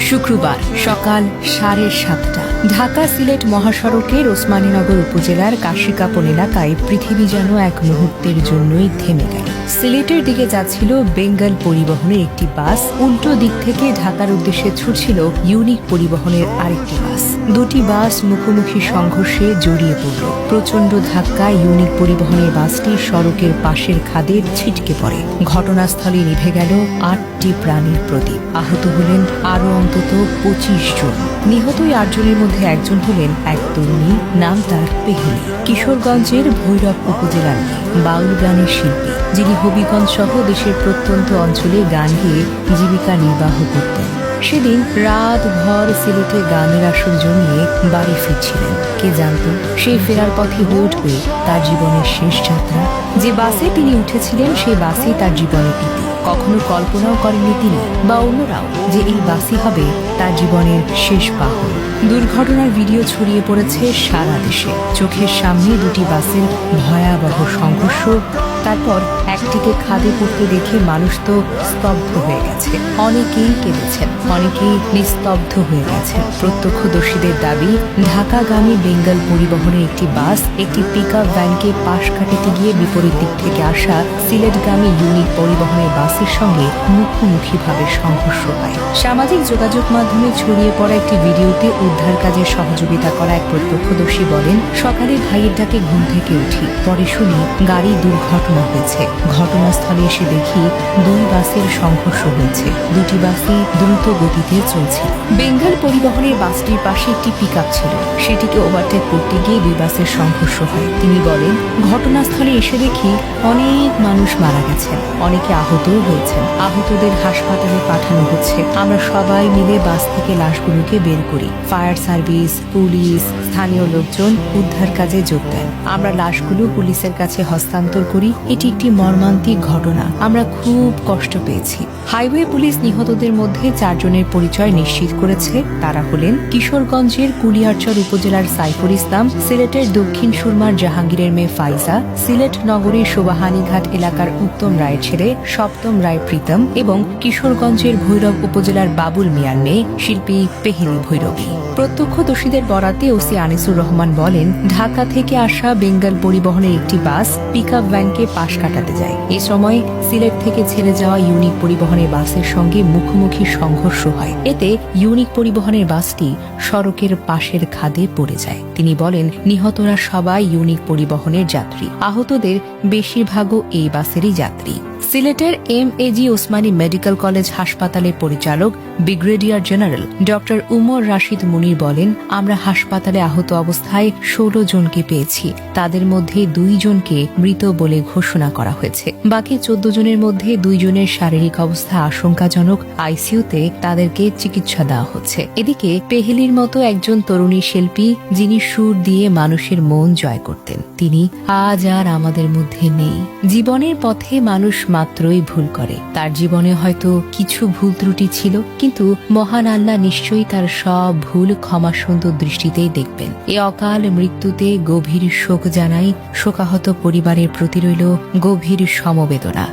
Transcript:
শুক্রবার সকাল 7:30টা ঢাকা সিলেট মহাসড়কের ওসমানীনগর উপজেলার কাশিকাপন এলাকায় পৃথিবী যেন এক মুহূর্তের জন্যই থেমে গেল। সিলেটের দিকে যাচ্ছিল বেঙ্গল পরিবহনের একটি বাস, উল্টো দিক থেকে ঢাকার উদ্দেশ্যে ছুটছিল ইউনিক পরিবহনের আরেকটি বাস। দুটি বাস মুখোমুখি সংঘর্ষে জড়িয়ে পড়ল। প্রচণ্ড ধাক্কায় ইউনিক পরিবহনের বাসটি সড়কের পাশের খাদে ছিটকে পড়ে। ঘটনাস্থলে নিভে গেল 8টি প্রাণীর প্রদীপ। আহত হলেন আরও অন্তত 25 জন। নিহত 8 জনের মধ্যে একজন হলেন এক তরুণী, নাম তার পেহেলি। কিশোরগঞ্জের ভৈরব উপজেলার বাউল গানের শিল্পী, যিনি হবিগঞ্জ সহ দেশের প্রত্যন্ত অঞ্চলে গান গেয়ে জীবিকা নির্বাহ করতেন। সেদিন রাতভর সিলেটে গানের আসর জমিয়ে বাড়ি ফিরছিলেন। কে জানত সেই ফেরার পথে হয়ে উঠবে তার জীবনের শেষ যাত্রা। যে বাসে তিনি উঠেছিলেন সেই বাসই তার জীবনের ইতি। কখনো কল্পনাও করেননি তিনি বা অন্যরাও যে এই বাসই হবে তার জীবনের শেষ বাহন। দুর্ঘটনার ভিডিও ছড়িয়ে পড়েছে সারা দেশে। চোখের সামনে দুটি বাসের ভয়াবহ সংঘর্ষ, তারপর একটিকে খাদে পড়তে দেখে মানুষ তো স্তব্ধ হয়ে গেছে। অনেকেই কেঁদেছেন, অনেকেই নিস্তব্ধ হয়ে গেছেন। প্রত্যক্ষদর্শীদের দাবি, ঢাকাগামী বেঙ্গল পরিবহনের একটি বাস একটি পিকআপ ভ্যানকে পাশ কাটাতে গিয়ে বিপরীত দিক থেকে আসা সিলেটগামী ইউনিক পরিবহনের বাসের সঙ্গে মুখোমুখিভাবে সংঘর্ষ হয়। সামাজিক যোগাযোগ মাধ্যমে ছড়িয়ে পড়া একটি ভিডিওতে উদ্ধার কাজে সহযোগিতা করা এক প্রত্যক্ষদর্শী বলেন, সকালে ভাইয়ের ডাকে ঘুম থেকে উঠি, পরে শুনি গাড়ি দুর্ঘটনা হয়েছে। ঘটনাস্থলে এসে দেখি দুই বাসের সংঘর্ষ হয়েছে। দুটি বাসই দ্রুত গতিতে চলছে। বেঙ্গল পরিবহনের বাসটির পাশে একটি পিকআপ ছিল, সেটিকে ওভারটেক করতে গিয়ে দুই বাসের সংঘর্ষ হয়। তিনি বলেন, ঘটনাস্থলে এসে দেখি অনেক মানুষ মারা গেছেন, অনেকে আহতও হয়েছেন। আহতদের হাসপাতালে পাঠানো হচ্ছে। আমরা সবাই মিলে বাস থেকে লাশগুলোকে বের করি। ফায়ার সার্ভিস, পুলিশ, স্থানীয় লোকজন উদ্ধার কাজে যোগ দেন। আমরা লাশগুলো পুলিশের কাছে হস্তান্তর করি। এটি একটি মর্মান্তিক ঘটনা। আমরা খুব কষ্ট পেয়েছি। হাইওয়ে পুলিশ নিহতদের মধ্যে 4 জনের পরিচয় নিশ্চিত করেছে। তারা হলেন কিশোরগঞ্জের কুলিয়ারচর উপজেলার সাইফুল ইসলাম, সিলেটের দক্ষিণ সুরমার জাহাঙ্গীরের মেয়ে ফাইজা, সিলেট নগরীর সুবাহানীঘাট এলাকার উত্তম রায়ের ছেলে সপ্তম রায় প্রীতম এবং কিশোরগঞ্জের ভৈরব উপজেলার বাবুল মিয়ার মেয়ে শিল্পী পেহেলি ভৈরবী। প্রত্যক্ষদর্শীদের বরাতে ওসি আনিসুর রহমান বলেন, ঢাকা থেকে আসা বেঙ্গল পরিবহনের একটি বাস পিকআপ ভ্যানকে পাশ কাটাতে যায়। এ সময় সিলেট থেকে ছেড়ে যাওয়া ইউনিক পরিবহনের বাসের সঙ্গে মুখোমুখি সংঘর্ষ হয়। এতে ইউনিক পরিবহনের বাসটি সড়কের পাশের খাদে পড়ে যায়। তিনি বলেন, নিহতরা সবাই ইউনিক পরিবহনের যাত্রী। আহতদের বেশিরভাগও এই বাসেরই যাত্রী। সিলেটের MAG ওসমানী মেডিকেল কলেজ হাসপাতালের পরিচালক brigadier general doctor Umar Rashid Munir বলেন, আমরা হাসপাতালে আহত অবস্থায় 16 জনকে পেয়েছি। তাদের মধ্যে 2 জনকে মৃত বলে ঘোষণা করা হয়েছে। বাকি 14 জনের মধ্যে 2 জনের শারীরিক অবস্থা আশঙ্কাজনক। আইসিইউতে তাদেরকে চিকিৎসা দেওয়া হচ্ছে। এদিকে পেহেলির মতো একজন তরুণী শিল্পী, যিনি সুর দিয়ে মানুষের মন জয় করতেন, তিনি আজ আর আমাদের মধ্যে নেই। জীবনের পথে মানুষ মাত্রই ভুল করে। তার জীবনে হয়তো কিছু ভুল ত্রুটি ছিল, কিন্তু মহান আল্লাহ নিশ্চয়ই তার সব ভুল ক্ষমা সুন্দর দৃষ্টিতেই দেখবেন। এ অকাল মৃত্যুতে গভীর শোক জানাই। শোকাহত পরিবারের প্রতি রইল গভীর সমবেদনা।